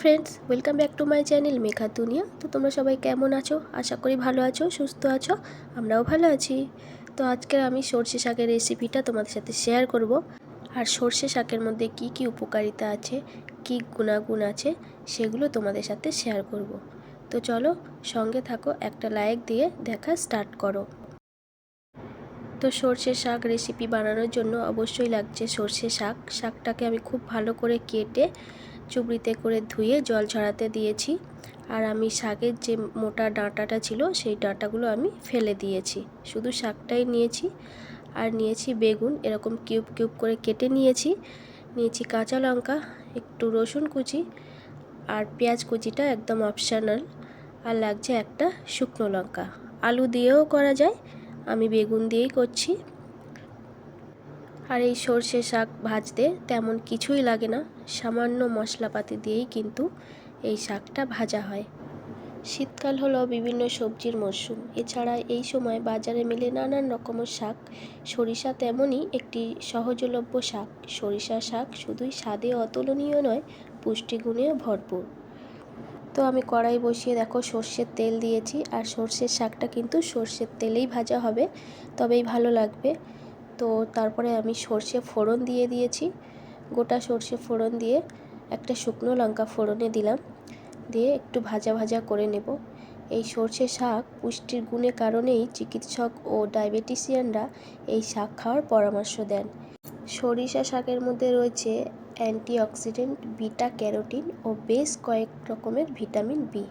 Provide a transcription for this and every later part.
Friends, welcome back to my channel Megha দুনিয়া। তো তোমরা সবাই কেমন আছো? আশা করি ভালো আছো, সুস্থ আছো। আমরাও ভালো আছি। তো আজকে আমি সর্ষে শাকের রেসিপিটা তোমাদের সাথে শেয়ার করব। আর সর্ষে শাকের মধ্যে কি কি উপকারিতা আছে, কি গুণাগুণ আছে, সেগুলো তোমাদের সাথে শেয়ার করব। তো চলো সঙ্গে থাকো, একটা লাইক দিয়ে দেখা স্টার্ট করো। তো সর্ষে শাক রেসিপি বানানোর জন্য অবশ্যই লাগছে সর্ষে শাক। শাকটাকে আমি খুব ভালো করে কেটে চুবড়িতে করে ধুয়ে জল ঝরাতে দিয়েছি। আর আমি শাকের যে মোটা ডাঁটাটা ছিল সেই ডাঁটাগুলো আমি ফেলে দিয়েছি, শুধু শাকটাই নিয়েছি। আর নিয়েছি বেগুন, এরকম কিউব কিউব করে কেটে নিয়েছি। নিয়েছি কাঁচা লঙ্কা, একটু রসুন কুচি, আর পেঁয়াজ কুচিটা একদম অপশনাল। আর লাগছে একটা শুকনো লঙ্কা। আলু দিয়েও করা যায়, আমি বেগুন দিয়েই করছি। আর এই সর্ষে শাক ভাজতে তেমন কিছুই লাগে না, সামান্য মশলাপাতি দিয়েই কিন্তু এই শাকটা ভাজা হয়। শীতকাল হলো বিভিন্ন সবজির মরশুম। এছাড়া এই সময় বাজারে মেলে নানান রকমের শাক। সরিষা তেমনই একটি সহজলভ্য শাক। সরিষা শাক শুধুই স্বাদে অতুলনীয় নয়, পুষ্টিগুণেও ভরপুর। তো আমি কড়াই বসিয়ে দেখো সর্ষের তেল দিয়েছি। আর সর্ষের শাকটা কিন্তু সর্ষের তেলেই ভাজা হবে, তবেই ভালো লাগবে। তো তারপরে আমি সর্ষে ফোড়ন দিয়ে দিয়েছি। গোটা সর্ষে ফোড়ন দিয়ে একটা শুকনো লঙ্কা ফোড়নে দিলাম, দিয়ে একটু ভাজা ভাজা করে নেব। এই সর্ষে শাক পুষ্টির গুণের কারণেই চিকিৎসক ও ডায়াবেটিসিয়ানরা এই শাক খাওয়ার পরামর্শ দেন। সরিষা শাকের মধ্যে রয়েছে অ্যান্টিঅক্সিডেন্ট, বিটা ক্যারোটিন ও বেশ কয়েক রকমের ভিটামিন বি।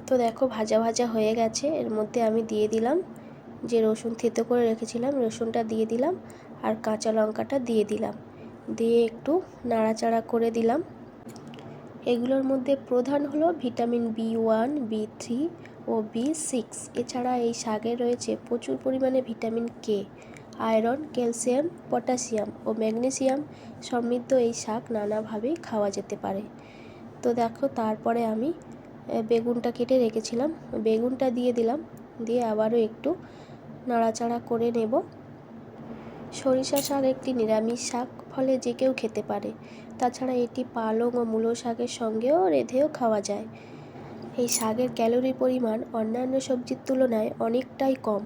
তো দেখো ভাজা ভাজা হয়ে গেছে। এর মধ্যে আমি দিয়ে দিলাম যে রসুন থেতো করে রেখেছিলাম, রসুনটা দিয়ে দিলাম। আর কাঁচা লঙ্কাটা দিয়ে দিলাম, দিয়ে একটু নাড়াচাড়া করে দিলাম। এগুলোর মধ্যে প্রধান হলো ভিটামিন বি1, বি3 ও বি6। এছাড়া এই শাকে রয়েছে প্রচুর পরিমাণে vitamin K. Iron, calcium, potassium ও ম্যাগনেসিয়াম সমৃদ্ধ এই শাক নানাভাবেই খাওয়া যেতে পারে। তো দেখো তারপরে আমি বেগুনটা কেটে রেখেছিলাম, বেগুনটা দিয়ে দিলাম, দিয়ে আবারও একটু নাড়াচাড়া করে নেব। সরিষা শাক একটি নিরামিষ শাক, ফলে যে কেউ খেতে পারে। তাছাড়া এটি পালং ও মূলো শাকের সঙ্গেও রেঁধেও খাওয়া যায়। এই শাকের ক্যালোরির পরিমাণ অন্যান্য সবজির তুলনায় অনেকটাই কম,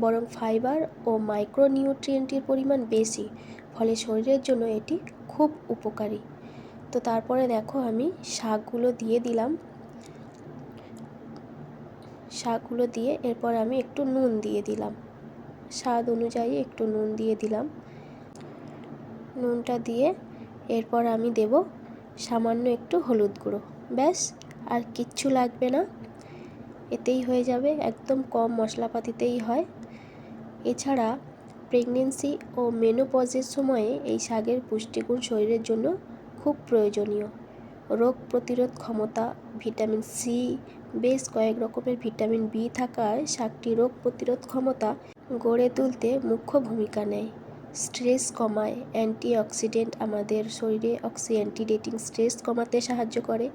বরং ফাইবার ও মাইক্রোনিউট্রিয়েন্টের পরিমাণ বেশি, ফলে শরীরের জন্য এটি খুব উপকারী। তো তারপরে দেখো আমি শাকগুলো দিয়ে দিলাম। শাকগুলো দিয়ে এরপর আমি একটু নুন দিয়ে দিলাম, স্বাদ অনুযায়ী একটু নুন দিয়ে দিলাম। নুনটা দিয়ে এরপর আমি দেব সামান্য একটু হলুদ গুঁড়ো। ব্যাস, আর কিচ্ছু লাগবে না, এতেই হয়ে যাবে। একদম কম মশলাপাতিতেই হয়। এছাড়া প্রেগনেন্সি ও মেনোপজের সময়ে এই শাকের পুষ্টিগুণ শরীরের জন্য খুব প্রয়োজনীয়। রোগ প্রতিরোধ ক্ষমতা, ভিটামিন সি, বেশ কয়েক রকমের ভিটামিন বি থাকায় শাকটি রোগ প্রতিরোধ ক্ষমতা গড়ে তুলতে মুখ্য ভূমিকা নেয়। স্ট্রেস কমায়, অ্যান্টিঅক্সিডেন্ট আমাদের শরীরে অ্যান্টিডেটিং স্ট্রেস কমাতে সাহায্য করে।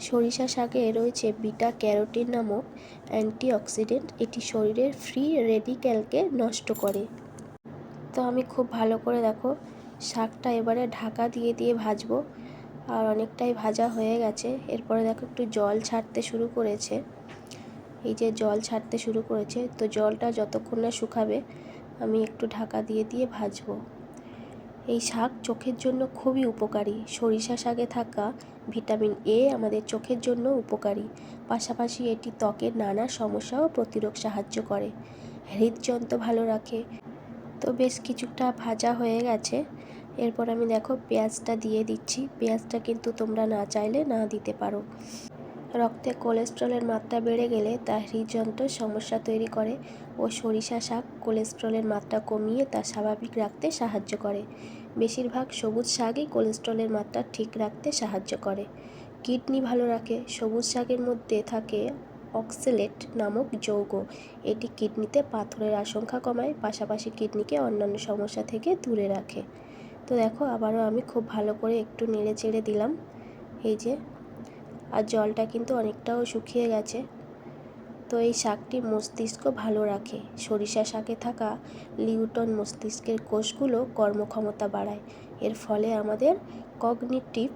সরিষা শাকে রয়েছে বিটা ক্যারোটিন নামক অ্যান্টিঅক্সিডেন্ট, এটি শরীরের ফ্রি রেডিক্যালকে নষ্ট করে। তো আমি খুব ভালো করে দেখো শাকটা এবারে ঢাকা দিয়ে দিয়ে ভাজবো। আর অনেকটাই ভাজা হয়ে গেছে। এরপরে দেখো একটু জল ছাড়তে শুরু করেছে, এই যে জল ছাড়তে শুরু করেছে। তো জলটা যতক্ষণ না শুকাবে আমি একটু ঢাকা দিয়ে দিয়ে ভাজবো। এই শাক চোখের জন্য খুবই উপকারী। সরিষা শাকে থাকা ভিটামিন এ আমাদের চোখের জন্য উপকারী, পাশাপাশি এটি ত্বকের নানা সমস্যাও প্রতিরোধ সাহায্য করে, হৃদযন্ত্র ভালো রাখে। তো বেশ কিছুটা ভাজা হয়ে গেছে। এরপর আমি দেখো পেঁয়াজটা দিয়ে দিচ্ছি। পেঁয়াজটা কিন্তু তোমরা না চাইলে না দিতে পারো। রক্তে কোলেস্ট্রলের মাত্রা বেড়ে গেলে তা হৃদযন্ত্রের সমস্যা তৈরি করে, ও সরিষা শাক কোলেস্ট্রলের মাত্রা কমিয়ে তা স্বাভাবিক রাখতে সাহায্য করে। বেশিরভাগ সবুজ শাকই কোলেস্ট্রলের মাত্রা ঠিক রাখতে সাহায্য করে। কিডনি ভালো রাখে। সবুজ শাকের মধ্যে থাকে অক্সালেট নামক যৌগ, এটি কিডনিতে পাথরের আশঙ্কা কমায়, পাশাপাশি কিডনিকে অন্যান্য সমস্যা থেকে দূরে রাখে। তো দেখো আবারও আমি খুব ভালো করে একটু নেড়ে চেড়ে দিলাম, এই যে। আর জলটা কিন্তু অনেকটাও শুকিয়ে গেছে। তো এই শাকটি মস্তিষ্ক ভালো রাখে। সরিষা শাকে থাকা লিউটন মস্তিষ্কের কোষগুলো কর্মক্ষমতা বাড়ায়। এর ফলে আমাদের কগনিটিভ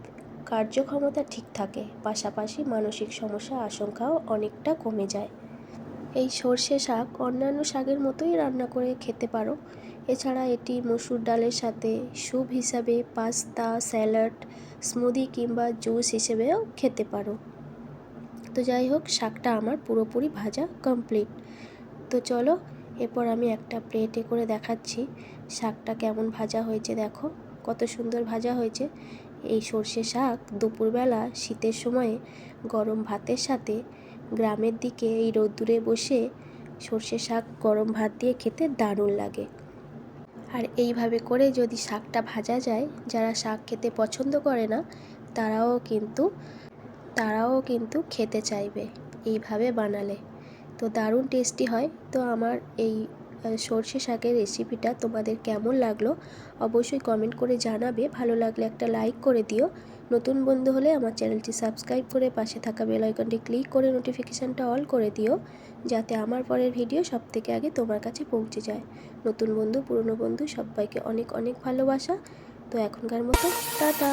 কার্যক্ষমতা ঠিক থাকে, পাশাপাশি মানসিক সমস্যা আশঙ্কাও অনেকটা কমে যায়। এই সর্ষে শাক অন্যান্য শাকের মতোই রান্না করে খেতে পারো। এছাড়া এটি মসুর ডালের সাথে স্যুপ হিসাবে, পাস্তা, স্যালাড, স্মুদি কিংবা জুস হিসেবেও খেতে পারো। তো যাই হোক, শাকটা আমার পুরোপুরি ভাজা কমপ্লিট। তো চলো, এরপর আমি একটা প্লেটে করে দেখাচ্ছি শাকটা কেমন ভাজা হয়েছে। দেখো কত সুন্দর ভাজা হয়েছে। এই সর্ষে শাক দুপুরবেলা শীতের সময়ে গরম ভাতের সাথে গ্রামের দিকে এই রোদ্দুরে বসে সর্ষে শাক গরম ভাত দিয়ে খেতে দারুণ লাগে। আর এইভাবে করে যদি শাকটা ভাজা যায়, যারা শাক খেতে পছন্দ করে না তারাও কিন্তু খেতে চাইবে এইভাবে বানালে। তো দারুণ টেস্টি হয়। তো আমার এই সর্ষে শাকের রেসিপিটা তোমাদের কেমন লাগলো অবশ্যই কমেন্ট করে জানাবে। ভালো লাগলে একটা লাইক করে দিও। নতুন বন্ধু হলে আমার চ্যানেলটি সাবস্ক্রাইব করে পাশে থাকা বেল আইকনটি ক্লিক করে নোটিফিকেশানটা অল করে দিও, যাতে আমার পরের ভিডিও সবথেকে আগে তোমার কাছে পৌঁছে যায়। নতুন বন্ধু, পুরনো বন্ধু সবাইকে অনেক অনেক ভালোবাসা। তো এখনকার মতো টাটা।